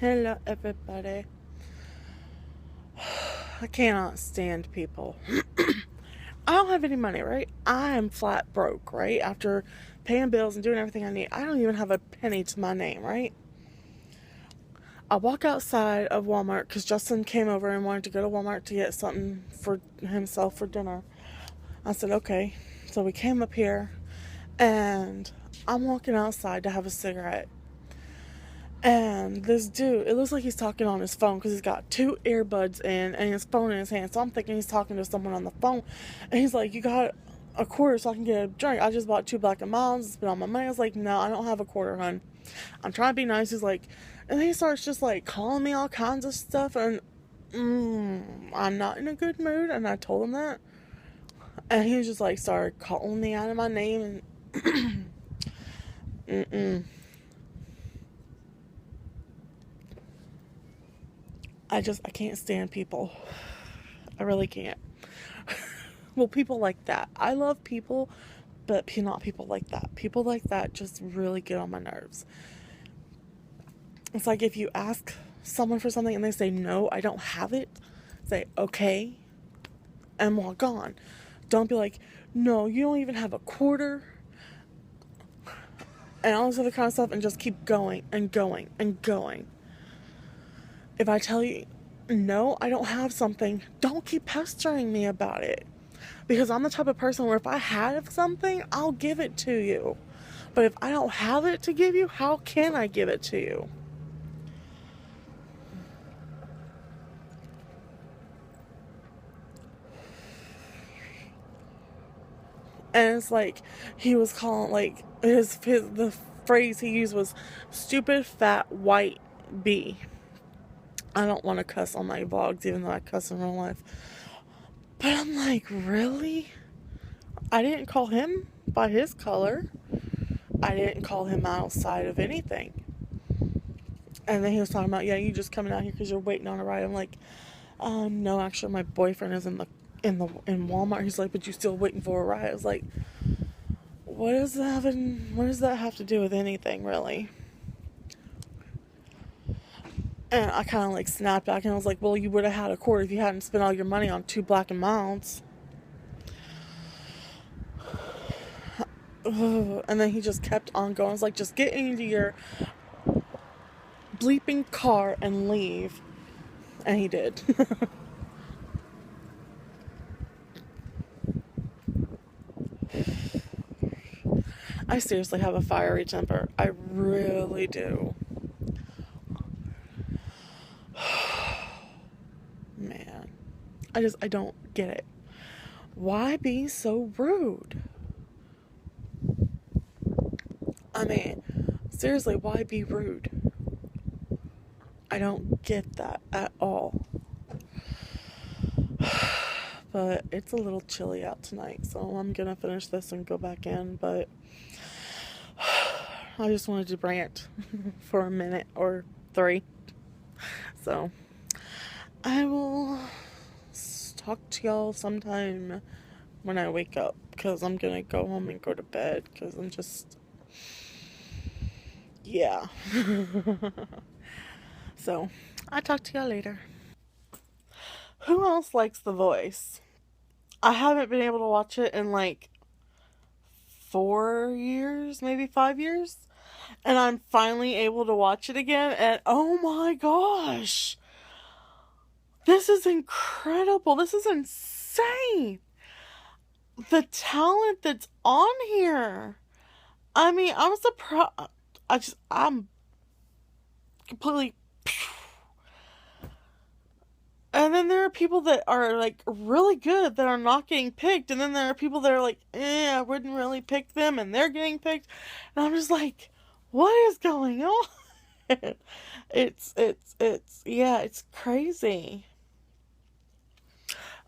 Hello, everybody. I cannot stand people. I don't have any money, right? I am flat broke, right? After paying bills and doing everything I need, I don't even have a penny to my name, right? I walk outside of Walmart because Justin came over and wanted to go to Walmart to get something for himself for dinner. I said, okay. So we came up here and I'm walking outside to have a cigarette. And this dude, it looks like he's talking on his phone because he's got two earbuds in and his phone in his hand. So I'm thinking he's talking to someone on the phone. And he's like, "You got a quarter so I can get a drink? I just bought two Black and Milds. It's been on my money." I was like, "No, I don't have a quarter, hon." I'm trying to be nice. He's like, and then he starts just like calling me all kinds of stuff. And I'm not in a good mood. And I told him that. And he was just like, started calling me out of my name. And I can't stand people. I really can't. Well, people like that. I love people, but not people like that. People like that just really get on my nerves. It's like if you ask someone for something and they say, no, I don't have it, say, okay, and walk on. Don't be like, no, you don't even have a quarter, and all this other kind of stuff, and just keep going and going and going. If I tell you, no, I don't have something, don't keep pestering me about it. Because I'm the type of person where if I have something, I'll give it to you. But if I don't have it to give you, how can I give it to you? And it's like he was calling like the phrase he used was stupid fat white bee. I don't want to cuss on my vlogs even though I cuss in real life. But I'm like, really? I didn't call him by his color. I didn't call him outside of anything. And then he was talking about, yeah, you just coming out here because you're waiting on a ride. I'm like, no, actually, my boyfriend is in Walmart. He's like, but you still waiting for a ride? I was like, what does that have to do with anything, really? And I kind of like snapped back and I was like, well, you would have had a quarter if you hadn't spent all your money on two Black and Milds. And then he just kept on going. I was like, just get into your bleeping car and leave. And he did. I seriously have a fiery temper. I really do. Man. I don't get it. Why be so rude? I mean, seriously, why be rude? I don't get that at all. But it's a little chilly out tonight, so I'm gonna finish this and go back in. But I just wanted to rant for a minute or three. So I will talk to y'all sometime when I wake up, because I'm gonna go home and go to bed because I'm just, yeah. So I'll talk to y'all later. Who else likes The Voice? I haven't been able to watch it in like 4 years, maybe 5 years. And I'm finally able to watch it again. And oh my gosh, this is incredible. This is insane. The talent that's on here. I mean, I'm surprised. I'm completely. And then there are people that are like really good that are not getting picked, and then there are people that are like, I wouldn't really pick them, and they're getting picked, and I'm just like, what is going on? Yeah, it's crazy.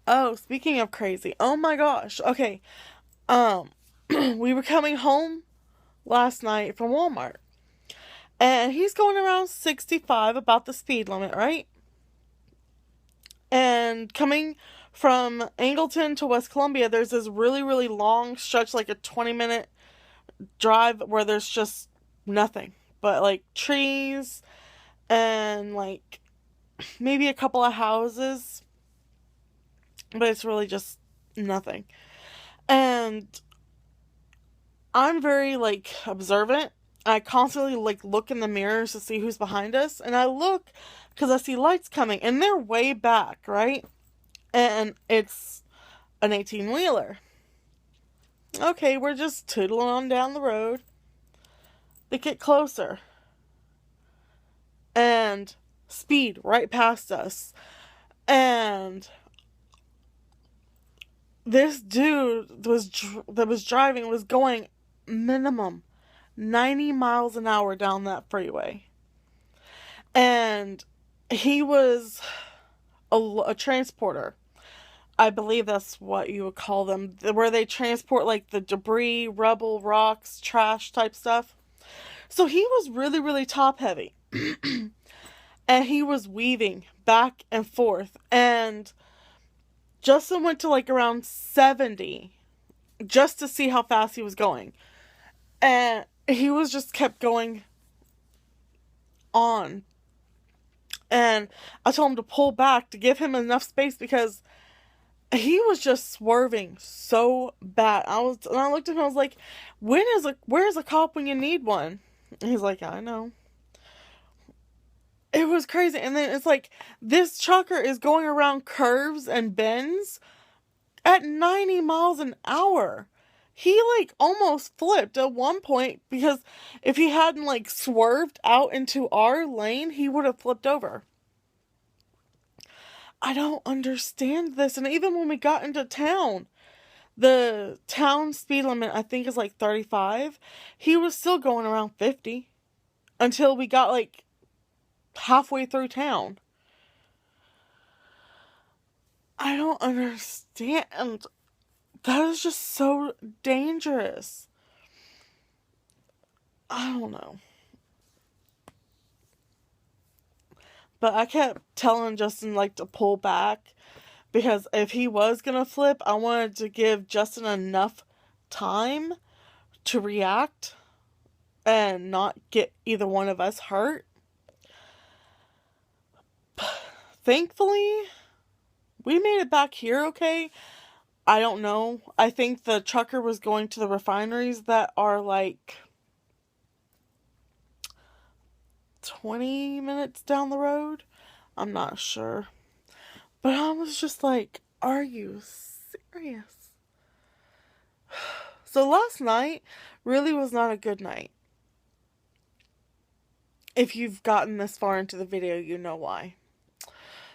Oh, speaking of crazy, oh my gosh, okay, um, we were coming home last night from Walmart, and he's going around 65, about the speed limit, right? And coming from Angleton to West Columbia, there's this really, really long stretch, like a 20-minute drive, where there's just nothing but like trees and like maybe a couple of houses, but it's really just nothing. And I'm very like observant. I constantly like look in the mirrors to see who's behind us, and I look because I see lights coming, and they're way back, right? And it's an 18-wheeler. Okay, we're just tootling on down the road. They get closer and speed right past us. And this dude that was driving was going minimum 90 miles an hour down that freeway. And he was a transporter. I believe that's what you would call them, where they transport like the debris, rubble, rocks, trash type stuff. So he was really, really top heavy. And he was weaving back and forth. And Justin went to like around 70 just to see how fast he was going. And he was just kept going on. And I told him to pull back to give him enough space because he was just swerving so bad. I looked at him, I was like, where's a cop when you need one? And he's like, I know. It was crazy. And then it's like, this trucker is going around curves and bends at 90 miles an hour. He like almost flipped at one point because if he hadn't like swerved out into our lane, he would have flipped over. I don't understand this. And even when we got into town, the town speed limit I think is like 35. He was still going around 50 until we got like halfway through town. I don't understand. That is just so dangerous. I don't know. But I kept telling Justin like to pull back because if he was gonna flip, I wanted to give Justin enough time to react and not get either one of us hurt. Thankfully, we made it back here okay. I don't know. I think the trucker was going to the refineries that are like 20 minutes down the road. I'm not sure. But I was just like, are you serious? So last night really was not a good night. If you've gotten this far into the video, you know why.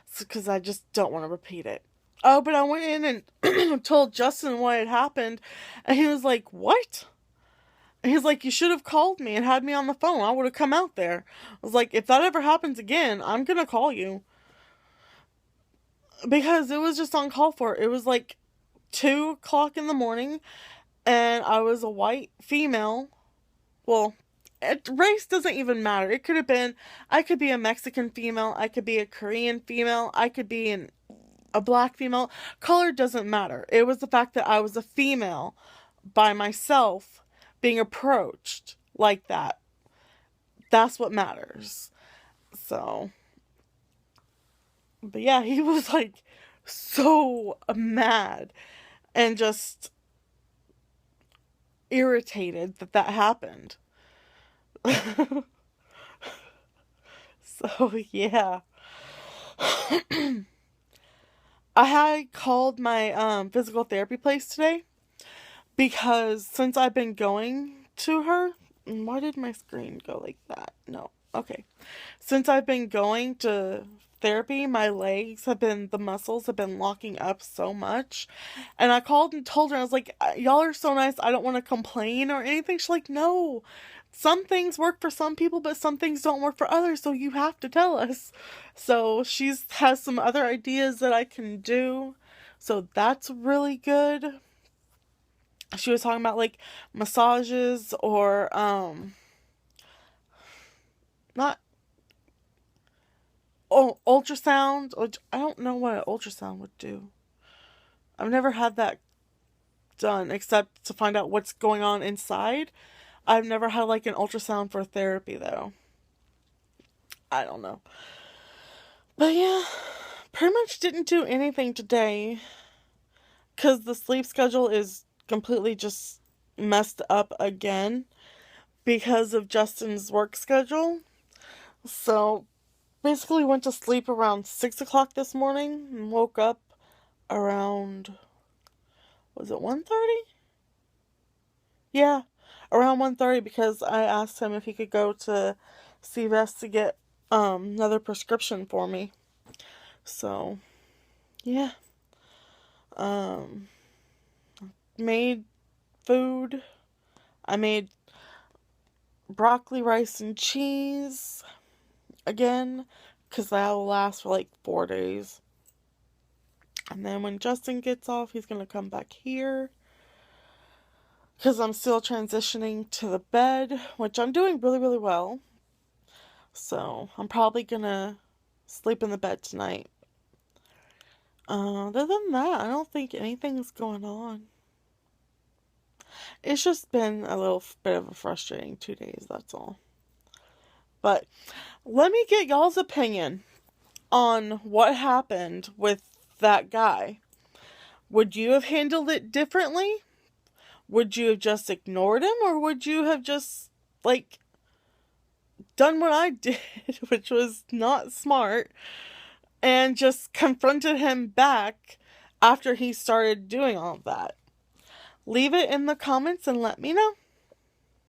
It's because I just don't want to repeat it. Oh, but I went in and told Justin what had happened, and he was like, what? And he's like, you should have called me and had me on the phone. I would have come out there. I was like, if that ever happens again, I'm gonna call you. Because it was just uncalled for. It was like 2 o'clock in the morning, and I was a white female. Well, race doesn't even matter. It could have been, I could be a Mexican female, I could be a Korean female, I could be a black female. Color doesn't matter. It was the fact that I was a female by myself being approached like that. That's what matters. So, but yeah, he was like so mad and just irritated that happened. So, yeah. I had called my physical therapy place today because since I've been going to her, why did my screen go like that? No. Okay. Since I've been going to therapy, my legs have been, the muscles have been locking up so much. And I called and told her, I was like, y'all are so nice. I don't want to complain or anything. She's like, no, some things work for some people, but some things don't work for others. So you have to tell us. So has some other ideas that I can do. So that's really good. She was talking about like massages or, not, oh, ultrasound. I don't know what an ultrasound would do. I've never had that done except to find out what's going on inside. I've never had like an ultrasound for therapy though. I don't know. But yeah, pretty much didn't do anything today because the sleep schedule is completely just messed up again because of Justin's work schedule. So basically went to sleep around 6 o'clock this morning and woke up around, was it 1:30? Yeah, around 1:30 because I asked him if he could go to CVS to get another prescription for me. So, yeah. Um Made food. I made broccoli, rice, and cheese again because that'll last for like 4 days. And then when Justin gets off, he's going to come back here because I'm still transitioning to the bed, which I'm doing really, really well. So I'm probably going to sleep in the bed tonight. Other than that, I don't think anything's going on. It's just been a little bit of a frustrating 2 days, that's all. But let me get y'all's opinion on what happened with that guy. Would you have handled it differently? Would you have just ignored him? Or would you have just, like, done what I did, which was not smart, and just confronted him back after he started doing all of that? Leave it in the comments and let me know.